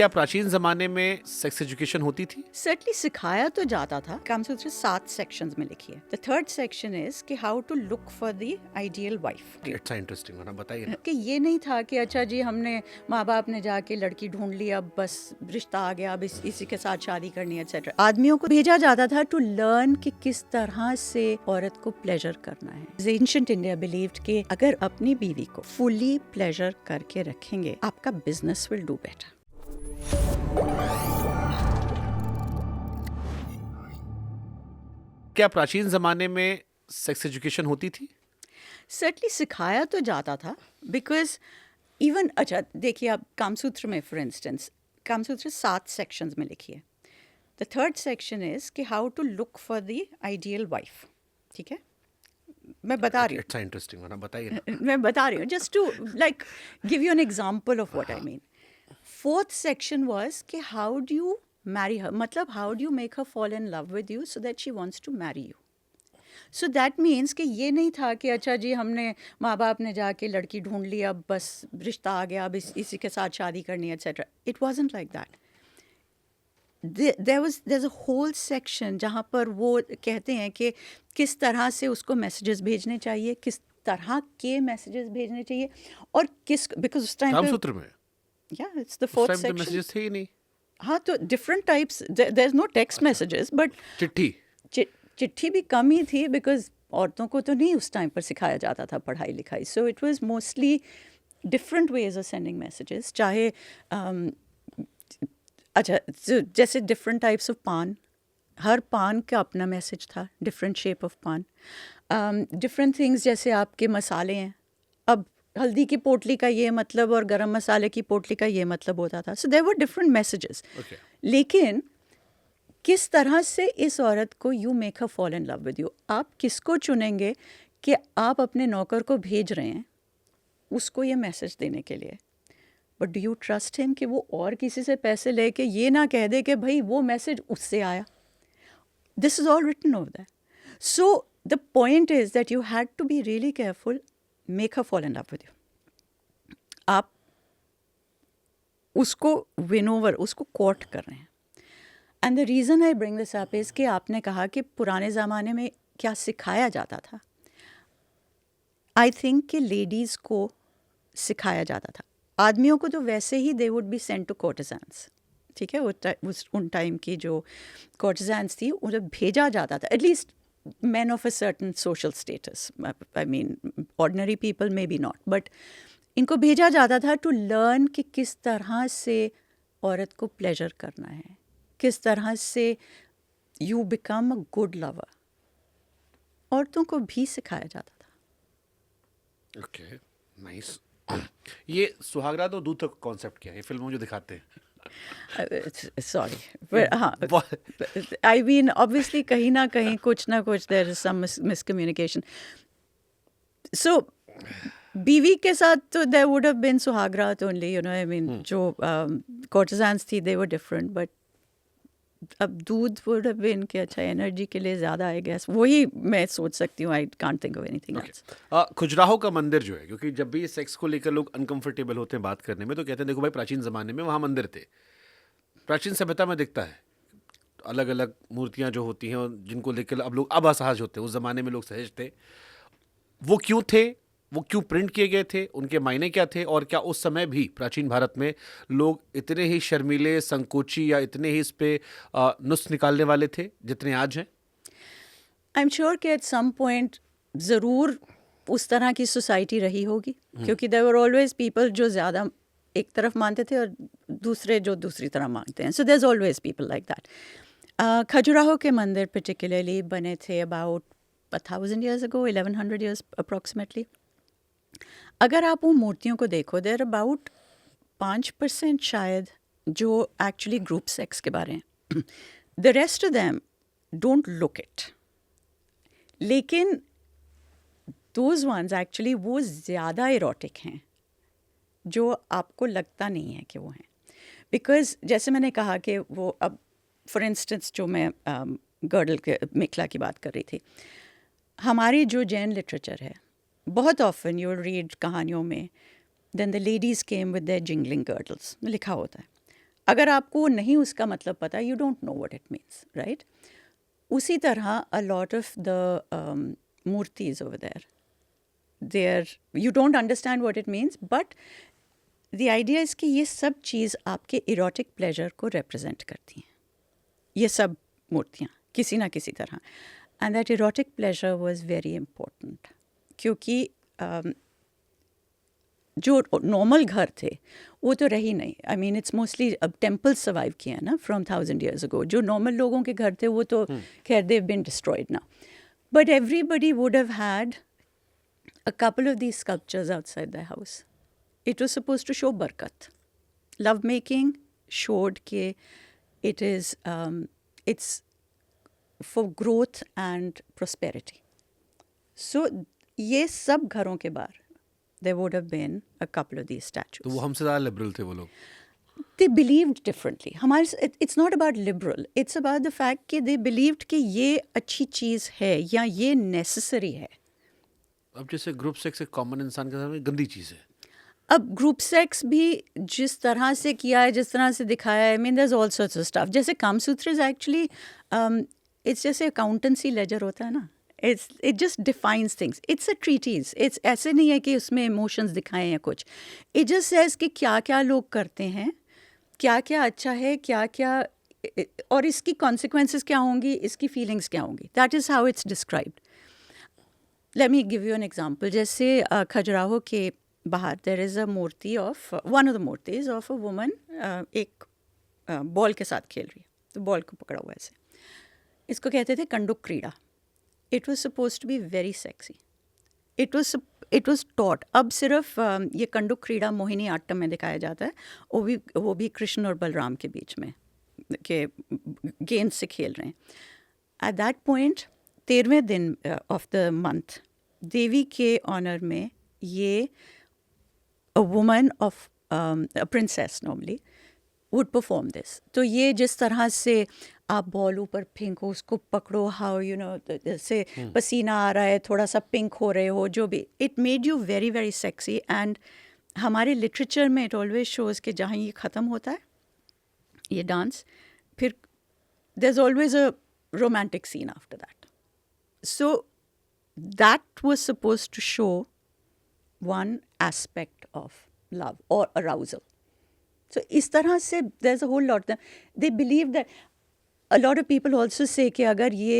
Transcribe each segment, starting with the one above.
क्या प्राचीन जमाने में सेक्स एजुकेशन होती थी? सर्टली सिखाया तो जाता था। कामसूत्र 7 सेक्शंस में लिखी है। द थर्ड सेक्शन इज कि how to look for the ideal wife. It's interesting, ना बताइए ना। कि ये नहीं था कि अच्छा जी हमने माँ बाप ने जाके लड़की ढूंढ ली, अब बस रिश्ता आ गया, अब इसी के साथ शादी करनी है एक्सेट्रा। आदमियों को भेजा जाता था टू लर्न कि किस तरह से औरत को प्लेजर करना है। एंशिएंट इंडिया बिलीव्ड कि अगर अपनी बीवी को फुली प्लेजर करके रखेंगे, आपका बिजनेस विल डू बेटर। क्या प्राचीन जमाने में सेक्स एजुकेशन होती थी? सर्टली सिखाया तो जाता था, बिकॉज इवन अच्छा देखिए आप कामसूत्र में फॉर इंस्टेंस, कामसूत्र 7 सेक्शंस में लिखी है। द थर्ड सेक्शन इज कि how to look for the ideal wife. ठीक है, मैं बता रही हूँ, इट्स इंटरेस्टिंग, ना बताइए ना। मैं बता रही हूँ just to like give you an example of what I mean. Fourth section was कि how do you marry her, मतलब how do you make her fall in love with you so that she wants to marry you. So that means कि ये नहीं था कि अच्छा जी हमने माँ बाप ने जाके लड़की ढूंढ ली, अब बस रिश्ता आ गया, अब इसी के साथ शादी करनी है etcetera. It wasn't like that. there's a whole section जहाँ पर वो कहते हैं कि किस तरह से उसको मैसेजेस भेजने चाहिए, किस तरह के मैसेजेस भेजने चाहिए, और किस, बिकॉज उस टाइम पे कामसूत्र में या इट्स द फोर्थ टाइम तो सेक्शन। मैसेजेस थे ही नहीं। हाँ, तो different types, there is no text messages, but चिट्ठी। चिट्ठी भी कम ही थी, बिकॉज औरतों को तो नहीं उस टाइम पर सिखाया जाता था पढ़ाई लिखाई। So it was mostly different ways of sending messages. चाहे अच्छा जैसे डिफरेंट टाइप्स ऑफ पान, हर पान का अपना मैसेज था, डिफरेंट शेप ऑफ पान। डिफरेंट थिंग्स, जैसे आपके मसाले हैं, अब हल्दी की पोटली का ये मतलब और गरम मसाले की पोटली का ये मतलब होता था। So there were different messages. लेकिन किस तरह से इस औरत को you make her fall in love with you, आप किसको चुनेंगे कि आप अपने नौकर को भेज रहे हैं उसको ये मैसेज देने के लिए, but do you trust him कि वो और किसी से पैसे लेके ये ना कह दे कि भाई वो मैसेज उससे आया। This is all written over that. So the point is that you had to be really careful, make her fall in love with you. आप उसको विन ओवर, उसको कोर्ट कर रहे हैं। And the reason I bring this up is कि आपने कहा कि पुराने ज़माने में क्या सिखाया जाता था। आई थिंक कि लेडीज़ को सिखाया जाता था, आदमियों को तो वैसे ही they would be sent to courtesans. ठीक है, उन टाइम की जो कोर्टिजान्स थी उन्हें भेजा जाता था, at least men of a certain social status. I mean, ordinary people maybe not, but इनको भेजा जाता था टू लर्न कि किस तरह से औरत को प्लेजर करना है, किस तरह से you become a good lover. औरतों को भी सिखाया जाता था। Okay, nice. ये सुहागरात और दूध का कॉन्सेप्ट क्या है? ये फिल्मों में जो दिखाते हैं। सॉरी, हाँ, आई मीन ऑब्वियसली कहीं ना कहीं कुछ ना कुछ there is some miscommunication. So बीवी के साथ तो देयर वुड हैव बीन सुहागरात only, you know, I mean जो कोर्टिजान्स थी दे वर डिफरेंट, बट अब दूध वुड हैव बीन कि अच्छा एनर्जी के लिए ज़्यादा, आई गेस, वही मैं सोच सकती हूँ। I can't think of anything else. Khajuraho का मंदिर जो है, क्योंकि जब भी सेक्स को लेकर लोग अनकंफर्टेबल होते हैं बात करने में, तो कहते हैं देखो भाई प्राचीन ज़माने में वहाँ मंदिर थे। प्राचीन सभ्यता में दिखता है अलग अलग मूर्तियाँ जो होती हैं जिनको लेकर अब लोग अब असहज होते हैं। उस ज़माने में लोग सहज थे। वो क्यों थे? वो क्यों प्रिंट किए गए थे? उनके मायने क्या थे? और क्या उस समय भी प्राचीन भारत में लोग इतने ही शर्मीले, संकोची या इतने ही इस पे नुस्ख निकालने वाले थे जितने आज हैं? आई एम श्योर कि एट सम पॉइंट ज़रूर उस तरह की सोसाइटी रही होगी, क्योंकि देयर वर ऑलवेज पीपल जो ज़्यादा एक तरफ मानते थे और दूसरे जो दूसरी तरफ मानते हैं। So there is always people like that. Khajuraho के मंदिर पर्टिकुलरली बने थे about 1000 years ago, 1100 years approximately. अगर आप वो मूर्तियों को देखो, देयर अबाउट 5% शायद जो एक्चुअली ग्रुप सेक्स के बारे हैं। The rest of them don't look it. लेकिन दोज वंस एक्चुअली वो ज़्यादा इरोटिक हैं जो आपको लगता नहीं है कि वो हैं। बिकॉज जैसे मैंने कहा कि वो, अब फॉर इंस्टेंस जो मैं गर्डल के मेखला की बात कर रही थी, हमारी जो जैन लिटरेचर है, बहुत ऑफन यू रीड कहानियों में, then the ladies came with their jingling girdles लिखा होता है। अगर आपको नहीं उसका मतलब पता, you don't know what it means, right? उसी तरह अ लॉट ऑफ द मूर्तिज over there, you don't understand what it means, but the idea is कि ये सब चीज़ आपके इरोटिक प्लेजर को रिप्रेजेंट करती हैं, ये सब मूर्तियाँ किसी ना किसी तरह. And that erotic pleasure was very important, क्योंकि जो नॉर्मल घर थे वो तो रही नहीं. आई मीन इट्स मोस्टली अब टेम्पल सर्वाइव किए हैं ना फ्रॉम 1000 years ago. जो नॉर्मल लोगों के घर थे वो तो खैर they've been destroyed now, but everybody would have had a couple of these sculptures outside their house. It was supposed to show barkat. Love making showed ke it's for growth and prosperity. So ये सब घरों के बाहर there would have been a couple of these statues. तो वो हमसे ज़्यादा liberal थे वो लोग. They believed differently. It's not about liberal. It's about the fact कि they believed कि ये अच्छी चीज़ है या ये necessary है. अब जैसे ग्रुप सेक्स एक कॉमन इंसान के सामने गंदी चीज़ है. अब ग्रुप सेक्स भी जिस तरह से किया है, जिस तरह से दिखाया है, I mean there is all sorts of stuff. जैसे कामसूत्र इज एक्चुअली इट्स जैसे अकाउंटेंसी लेजर होता है ना, it just defines things. It's a treatise. It's ऐसे नहीं है कि उसमें इमोशंस दिखाएं या कुछ. इट जस्ट सेज कि क्या क्या लोग करते हैं, क्या क्या अच्छा है, क्या क्या, और इसकी कॉन्सिक्वेंसेस क्या होंगी, इसकी फीलिंग्स क्या होंगी. That is how it's described. Let me give you an example. जैसे खजुराहो के बाहर there is a मूर्ति of one of the मूर्तिज of a woman, एक बॉल के साथ खेल रही है, तो बॉल को पकड़ा हुआ ऐसे. इसको कहते थे कंडुक क्रीड़ा. It was supposed to be very sexy. It was taught. अब सिर्फ ये कंडुक क्रीड़ा मोहिनी आट्टम में दिखाया जाता है, वो भी कृष्ण और बलराम के बीच में के गेंद से खेल रहे हैं. At that point 13वें दिन ऑफ द मंथ देवी के ऑनर में ये a woman of a princess normally would perform this. तो ये जिस तरह से आप बॉल ऊपर फेंको, उसको पकड़ो, हाउ यू नो जैसे पसीना आ रहा है, थोड़ा सा पिंक हो रहे हो, जो भी, it made you very very sexy. And हमारे लिटरेचर में इट ऑलवेज शोज़ कि जहाँ ये ख़त्म होता है ये डांस, फिर there is always a romantic scene after that. So that was supposed to show one aspect of love or arousal. So इस तरह से there's a whole lot. They believe that a lot of people also say कि अगर ये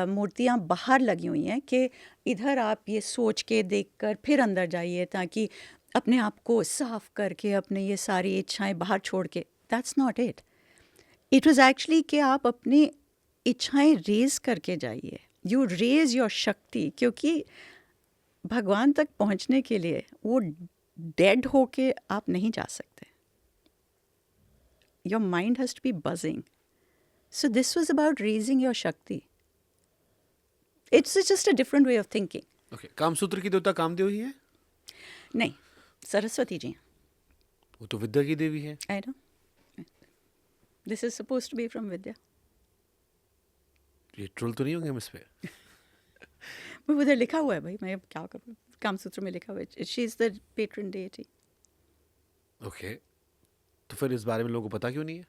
मूर्तियाँ बाहर लगी हुई हैं कि इधर आप ये सोच के देख कर फिर अंदर जाइए ताकि अपने आप को साफ करके अपने ये सारी इच्छाएं बाहर छोड़ के. That's not it. It was actually कि आप अपनी इच्छाएं रेज करके जाइए. यू रेज योर शक्ति, क्योंकि भगवान तक पहुंचने के लिए वो डेड होके आप नहीं जा सकते. Your mind has to be buzzing. So this was about raising your shakti. It's just a different way of thinking. Okay. Kamasutra की देवता कामदेव ही है? नहीं, सरस्वती जी. वो तो विद्या की देवी है. I know. This is supposed to be from Vidya. ये ट्रोल तो नहीं होंगे हम इस पे? वो उधर लिखा हुआ है भाई, मैं अब क्या करूँ, कामसूत्र में लिखा हुआ है she is the patron deity. Okay. तो फिर इस बारे में लोगों को पता क्यों नहीं है?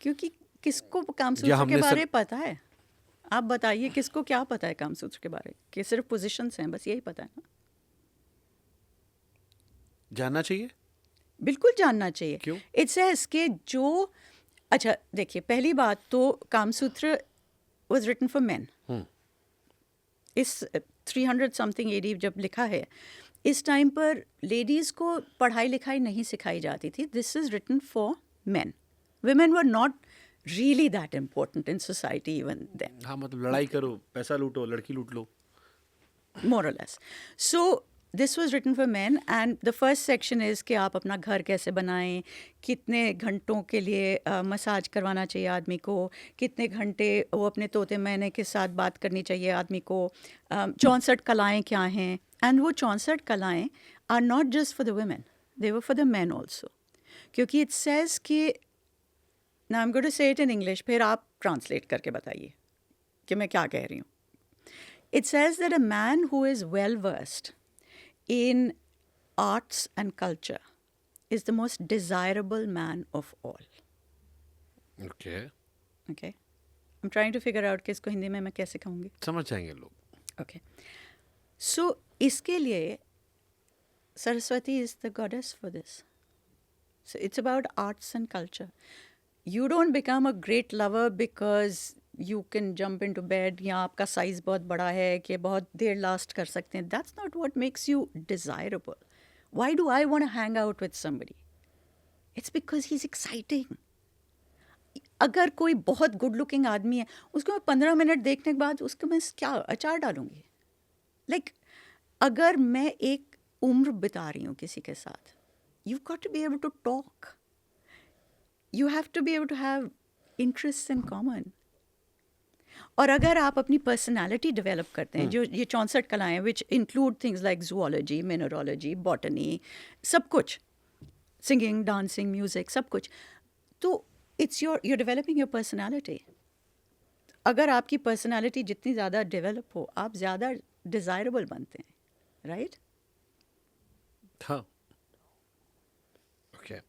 क्योंकि किसको कामसूत्र के बारे में पता है? आप बताइए किसको क्या पता है कामसूत्र के बारे, कि सिर्फ पोजीशंस हैं, बस यही पता है ना. जानना चाहिए. बिल्कुल जानना चाहिए. क्यों? इट्स एज के जो, अच्छा देखिए, पहली बात तो Kamasutra was written for men. इस 300 समथिंग AD जब लिखा है, इस टाइम पर लेडीज़ को पढ़ाई लिखाई नहीं सिखाई जाती थी. This is written for man. women were not really that important in society even then. हाँ, मतलब लड़ाई करो, पैसा लूटो, लड़की लूट लो. More or less. So this was written for men, and the first section is कि आप अपना घर कैसे बनाएं, कितने घंटों के लिए मसाज करवाना चाहिए आदमी को, कितने घंटे वो अपने तोते मैने के साथ बात करनी चाहिए आदमी को, 64 कलाएँ क्या हैं. एंड वो 64 कलाएँ are not just for the women, they were for the man also. क्योंकि इट सेज कि, now I'm going to say it in English, फिर आप ट्रांसलेट करके बताइए कि मैं क्या कह रही हूँ. It says that a man who is well versed in arts and culture is the most desirable man of all. Okay, okay, I am trying to figure out कि इसको हिंदी में मैं कैसे कहूँगी. समझ जाएंगे लोग. ओके, सो इसके लिए Saraswati is the goddess for this. So it's about arts and culture. You don't become a great lover because you can jump into bed या आपका size बहुत बड़ा है कि बहुत देर last कर सकते हैं. That's not what makes you desirable. Why do I want to hang out with somebody? It's because he's exciting. अगर कोई बहुत गुड लुकिंग आदमी है उसको मैं 15 मिनट देखने के बाद उसको मैं क्या अचार डालूंगी. लाइक अगर मैं एक उम्र बिता रही हूँ किसी के साथ, you've got to be able to talk. You have to be able to have interests in common. और अगर आप अपनी पर्सनालिटी डेवलप करते हैं, जो ये 64 कलाएं which include things like zoology, mineralogy, botany, सब कुछ, सिंगिंग, डांसिंग, म्यूजिक, सब कुछ, तो it's you're developing your personality. अगर आपकी पर्सनालिटी जितनी ज़्यादा डेवलप हो, आप ज़्यादा डिज़ायरेबल बनते हैं, राइट? हाँ. ओके,